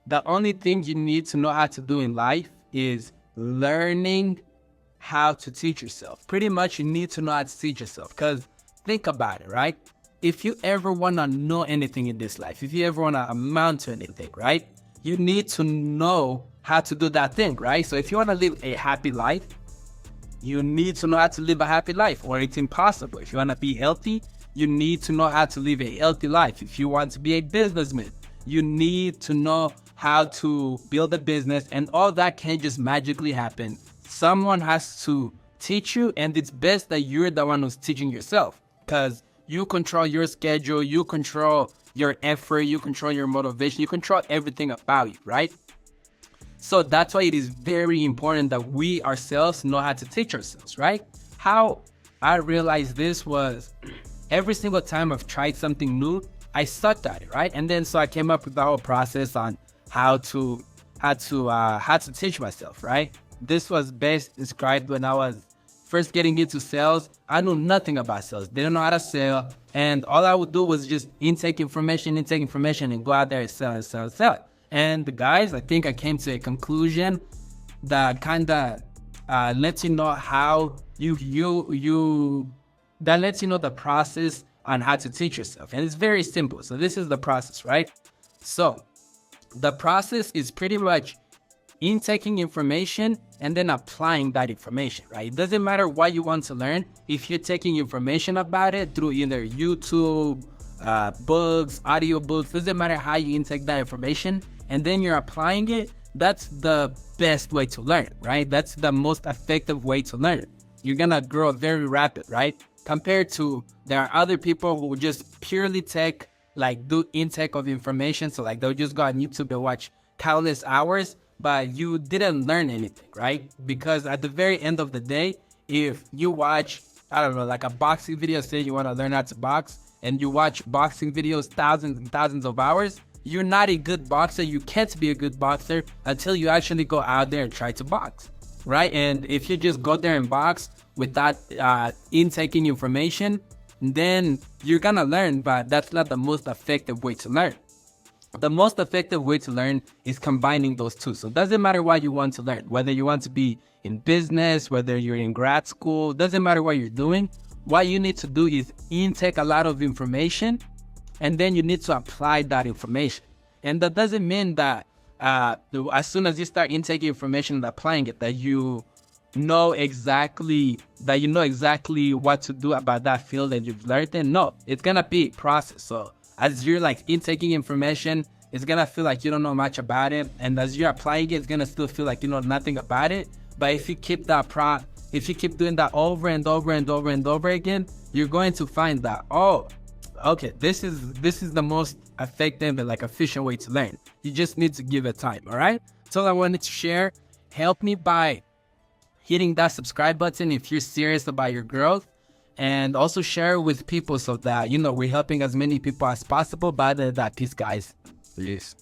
The only thing you need to know how to do in life is learning how to teach yourself. Pretty much you need to know how to teach yourself, because think about it, right? If you ever want to know anything in this life, if you ever want to amount to anything, right? You need to know how to do that thing, right? So if you want to live a happy life, you need to know how to live a happy life, or it's impossible. If you want to be healthy, you need to know how to live a healthy life. If you want to be a businessman, you need to know how to build a business, and all that can't just magically happen. Someone has to teach you, and it's best that you're the one who's teaching yourself, because you control your schedule, you control your effort, you control your motivation, you control everything about you, right? So that's why it is very important that we ourselves know how to teach ourselves, right? How I realized this was every single time I've tried something new, I sucked at it, right? And then so I came up with the whole process on how to teach myself, right? This was best described when I was first getting into sales. I knew nothing about sales, didn't know how to sell, and all I would do was just intake information, and go out there and sell it. And the guys, I think I came to a conclusion that kind of lets you know how that lets you know the process on how to teach yourself. And it's very simple. So this is the process, right? So the process is pretty much intaking information and then applying that information, right? It doesn't matter what you want to learn. If you're taking information about it through either YouTube, books, audiobooks, doesn't matter how you intake that information, and then you're applying it, that's the best way to learn, right? That's the most effective way to learn. You're gonna grow very rapid, right? Compared to, there are other people who just purely do intake of information. So like they'll just go on YouTube and watch countless hours, but you didn't learn anything, right? Because at the very end of the day, if you watch, I don't know, like a boxing video, say you want to learn how to box, and you watch boxing videos thousands and thousands of hours, you're not a good boxer. You can't be a good boxer until you actually go out there and try to box, right? And if you just go there and box without intaking information, then you're gonna learn, but that's not the most effective way to learn. The most effective way to learn is combining those two. So it doesn't matter what you want to learn, whether you want to be in business, whether you're in grad school, doesn't matter what you're doing. What you need to do is intake a lot of information, and then you need to apply that information. And that doesn't mean that as soon as you start intaking information and applying it, that you know exactly what to do about that field that you've learned in. No, it's gonna be a process. So as you're intaking information, it's gonna feel like you don't know much about it, and as you're applying it, it's gonna still feel like you know nothing about it. But if you keep doing that over and over and over and over again, you're going to find that, oh, okay, this is the most effective and efficient way to learn. You just need to give it time. All right, that's all I wanted to share. Help me by hitting that subscribe button if you're serious about your growth, and also share it with people so that we're helping as many people as possible. By that, peace, guys. Peace.